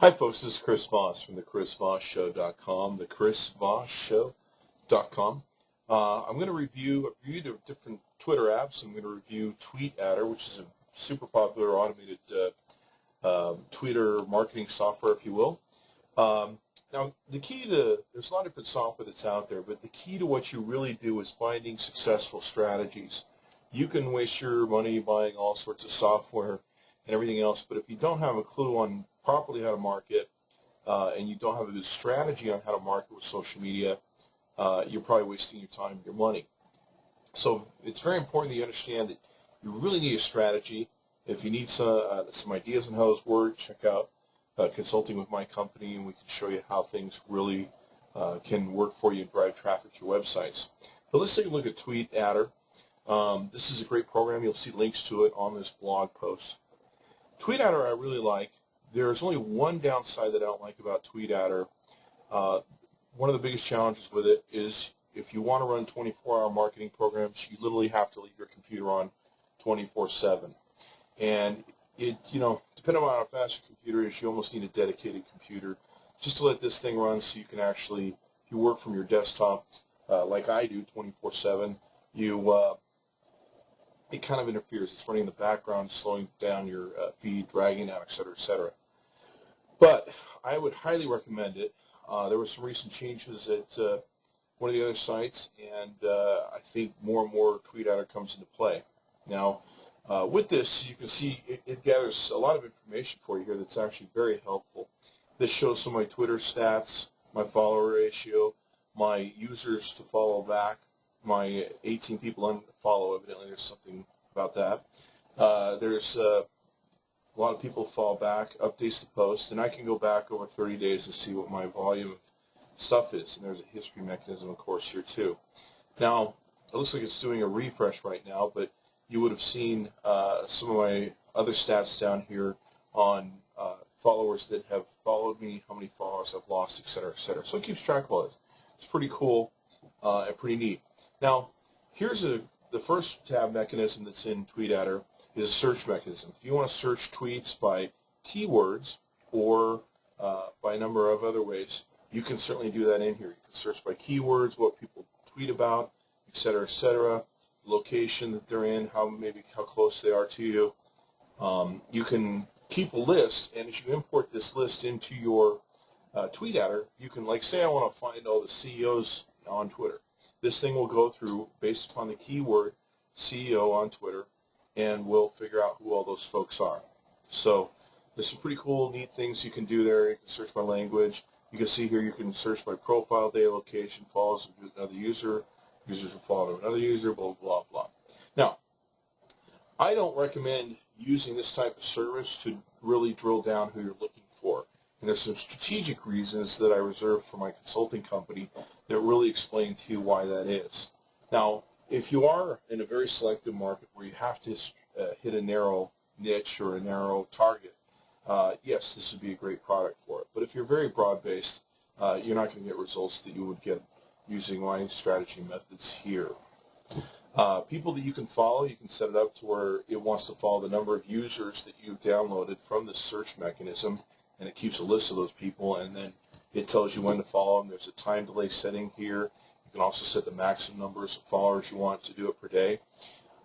Hi folks, this is Chris Voss from the chrisvossshow.com, the chrisvossshow.com. I'm going to review different Twitter apps. I'm going to review TweetAdder, which is a super popular automated Twitter marketing software, if you will. Now, the key to, there's a lot of different software that's out there, but the key to what you really do is finding successful strategies. You can waste your money buying all sorts of software and everything else, but if you don't have a clue on properly how to market and you don't have a good strategy on how to market with social media, you're probably wasting your time and your money. So it's very important that you understand that you really need a strategy. If you need some ideas on how this works, check out consulting with my company, and we can show you how things really can work for you and drive traffic to your websites. But let's take a look at TweetAdder. This is a great program. You'll see links to it on this blog post. TweetAdder I really like. There's only one downside that I don't like about TweetAdder. One of the biggest challenges with it is if you want to run 24-hour marketing programs, you literally have to leave your computer on 24/7. And depending on how fast your computer is, you almost need a dedicated computer just to let this thing run so you can actually, if you work from your desktop like I do 24/7, it kind of interferes. It's running in the background, slowing down your feed, dragging out, et cetera, et cetera. But I would highly recommend it. There were some recent changes at one of the other sites, and I think more and more TweetAdder comes into play. Now, with this, you can see it gathers a lot of information for you here that's actually very helpful. This shows some of my Twitter stats, my follower ratio, my users to follow back, my 18 people unfollow. Evidently, there's something about that. There's a lot of people fall back, updates the post, and I can go back over 30 days to see what my volume of stuff is. And there's a history mechanism, of course, here too. Now, it looks like it's doing a refresh right now, but you would have seen some of my other stats down here on followers that have followed me, how many followers I've lost, et cetera, et cetera. So it keeps track of all this. It's pretty cool and pretty neat. Now, here's the first tab mechanism that's in TweetAdder is a search mechanism. If you want to search tweets by keywords or by a number of other ways, you can certainly do that in here. You can search by keywords, what people tweet about, et cetera, location that they're in, how close they are to you. You can keep a list, and as you import this list into your TweetAdder, you can, like, say I want to find all the CEOs on Twitter. This thing will go through, based upon the keyword CEO on Twitter, and we'll figure out who all those folks are. So there's some pretty cool, neat things you can do there. You can search by language. You can see here you can search by profile, day, location, follows another user, users will follow another user, blah, blah, blah. Now, I don't recommend using this type of service to really drill down who you're looking for. And there's some strategic reasons that I reserve for my consulting company that really explain to you why that is. Now, if you are in a very selective market where you have to hit a narrow niche or a narrow target, yes, this would be a great product for it. But if you're very broad-based, you're not going to get results that you would get using my strategy methods here. People that you can follow, you can set it up to where it wants to follow the number of users that you've downloaded from the search mechanism, and it keeps a list of those people, and then it tells you when to follow them. There's a time delay setting here. You can also set the maximum numbers of followers you want to do it per day.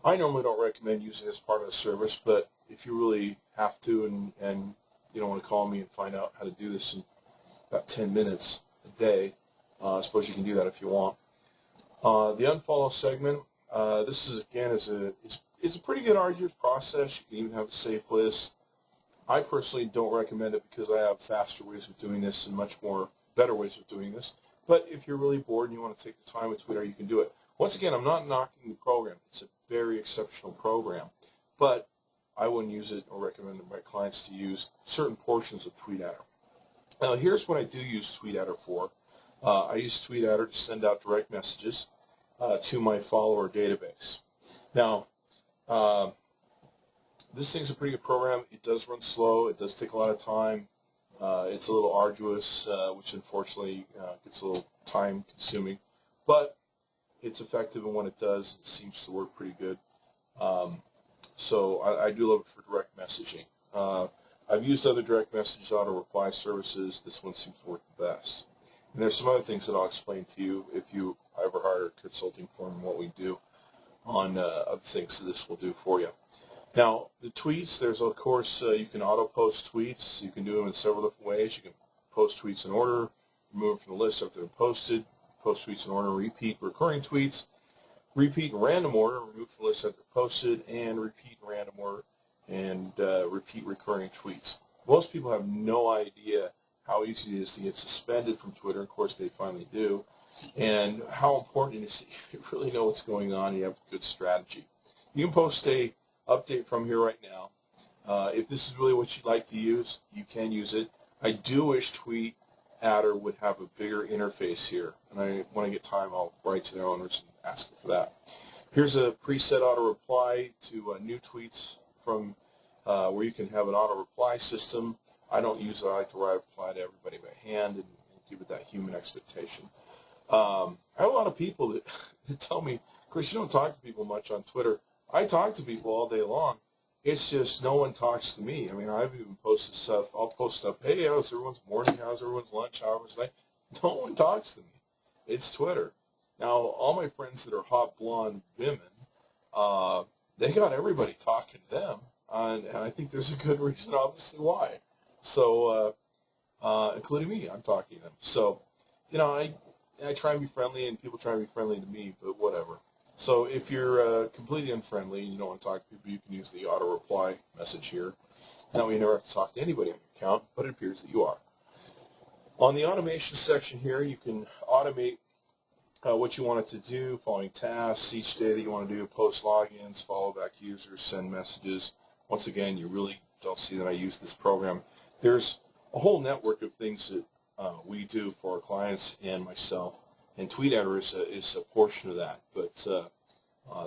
I normally don't recommend using this part of the service, but if you really have to and you don't want to call me and find out how to do this in about 10 minutes a day, I suppose you can do that if you want. The unfollow segment, this is, again, is a pretty good arduous process. You can even have a safe list. I personally don't recommend it because I have faster ways of doing this and much more better ways of doing this. But if you're really bored and you want to take the time with Twitter, you can do it. Once again, I'm not knocking the program. It's a very exceptional program. But I wouldn't use it or recommend my clients to use certain portions of TweetAdder. Now, here's what I do use TweetAdder for. I use TweetAdder to send out direct messages to my follower database. Now, this thing's a pretty good program. It does run slow. It does take a lot of time. It's a little arduous, which unfortunately gets a little time consuming. But it's effective in what it does. It seems to work pretty good. So I do love it for direct messaging. I've used other direct message auto reply services. This one seems to work the best. And there's some other things that I'll explain to you if you ever hire a consulting firm and what we do on other things that this will do for you. Now, the tweets, there's of course, you can auto-post tweets. You can do them in several different ways. You can post tweets in order, remove from the list after they're posted, post tweets in order, repeat recurring tweets, repeat in random order, remove from the list after they're posted, and repeat in random order, and repeat recurring tweets. Most people have no idea how easy it is to get suspended from Twitter. Of course, they finally do. And how important it is that you really know what's going on and you have a good strategy. You can post a update from here right now. If this is really what you'd like to use, you can use it. I do wish Tweet Adder would have a bigger interface here. And when I get time, I'll write to their owners and ask for that. Here's a preset auto reply to new tweets from where you can have an auto reply system. I don't use it. I like to reply to everybody by hand and give it that human expectation. I have a lot of people that tell me, Chris, you don't talk to people much on Twitter. I talk to people all day long. It's just no one talks to me. I mean, I've even posted stuff. I'll post stuff, hey, how's everyone's morning? How's everyone's lunch? How's everyone's night? No one talks to me. It's Twitter. Now, all my friends that are hot blonde women, they got everybody talking to them. And I think there's a good reason, obviously, why. So, including me, I'm talking to them. So, you know, I try and be friendly, and people try and be friendly to me, but whatever. So if you're completely unfriendly and you don't want to talk to people, you can use the auto reply message here. That way you never have to talk to anybody on your account, but it appears that you are. On the automation section here, you can automate what you want it to do, following tasks each day that you want to do, post logins, follow back users, send messages. Once again, you really don't see that I use this program. There's a whole network of things that we do for our clients and myself. And TweetAdder is a portion of that, but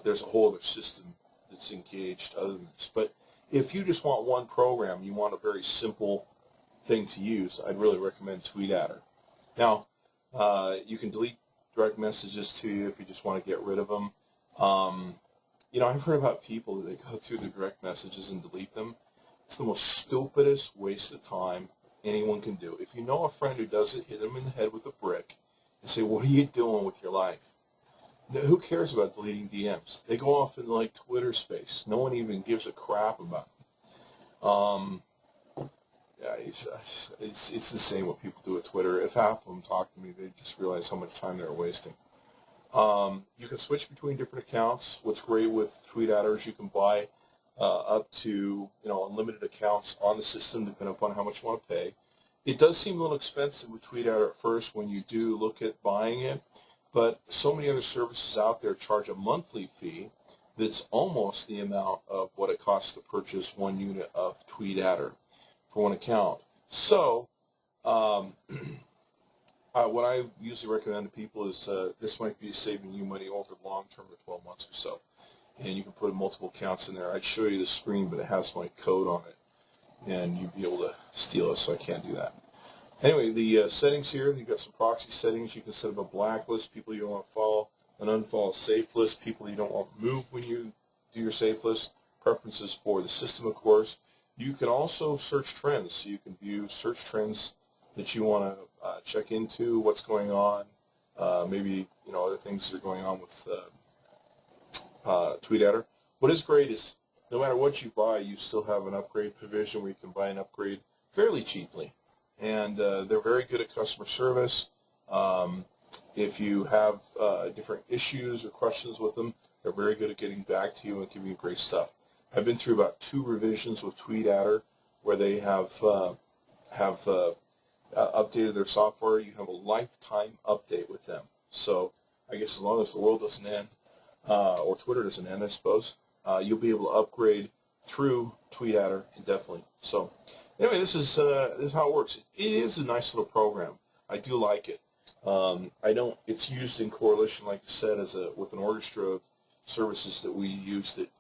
there's a whole other system that's engaged other than this. But if you just want one program, you want a very simple thing to use, I'd really recommend TweetAdder. Now, you can delete direct messages to you if you just want to get rid of them. You know, I've heard about people that they go through the direct messages and delete them. It's the most stupidest waste of time anyone can do. If you know a friend who does it, hit them in the head with a brick and say, what are you doing with your life? Now, who cares about deleting DMs? They go off in like Twitter space. No one even gives a crap about them. Yeah, it's the same what people do with Twitter. If half of them talk to me, they just realize how much time they're wasting. You can switch between different accounts. What's great with TweetAdder is you can buy up to unlimited accounts on the system, depending upon how much you want to pay. It does seem a little expensive with TweetAdder at first when you do look at buying it, but so many other services out there charge a monthly fee that's almost the amount of what it costs to purchase one unit of TweetAdder for one account. So what I usually recommend to people is this might be saving you money over the long term of 12 months or so. And you can put multiple accounts in there. I'd show you the screen, but it has my code on it, and you'd be able to steal it, so I can't do that. Anyway, the settings here, you've got some proxy settings. You can set up a blacklist, people you don't want to follow, an unfollow safe list, people you don't want to move when you do your safe list, preferences for the system, of course. You can also search trends, so you can view search trends that you want to check into, what's going on, maybe other things that are going on with TweetAdder. What is great is no matter what you buy, you still have an upgrade provision where you can buy an upgrade fairly cheaply. And they're very good at customer service. If you have different issues or questions with them, they're very good at getting back to you and giving you great stuff. I've been through about 2 revisions with TweetAdder where they have updated their software. You have a lifetime update with them. So I guess as long as the world doesn't end, or Twitter doesn't end, I suppose, you'll be able to upgrade through TweetAdder indefinitely. So anyway, this is how it works. It is a nice little program. I do like it. It's used in coalition, like I said, with an orchestra of services that we use that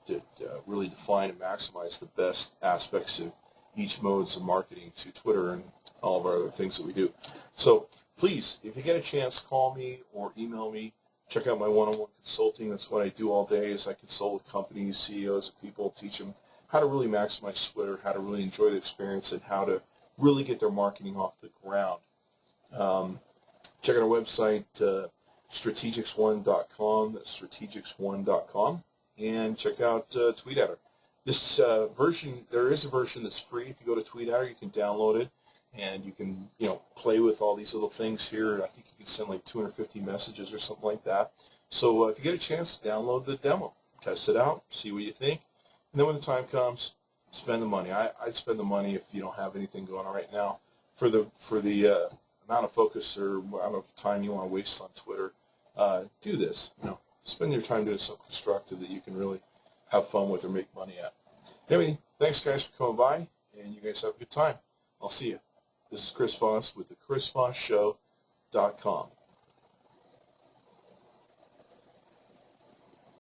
really define and maximize the best aspects of each modes of marketing to Twitter and all of our other things that we do. So please, if you get a chance, call me or email me. Check out my one-on-one consulting. That's what I do all day is I consult with companies, CEOs, people, teach them how to really maximize Twitter, how to really enjoy the experience, and how to really get their marketing off the ground. Check out our website, strategics1.com. That's strategics1.com. And check out TweetAdder. This version, there is a version that's free. If you go to TweetAdder, you can download it, and you can, play with all these little things here. I think you can send like 250 messages or something like that. So if you get a chance, download the demo, test it out, see what you think, and then when the time comes, spend the money. I'd spend the money if you don't have anything going on right now. For the amount of focus or amount of time you want to waste on Twitter, do this. Spend your time doing something constructive that you can really have fun with or make money at. Anyway, thanks guys for coming by, and you guys have a good time. I'll see you. This is Chris Voss with the ChrisVossShow.com.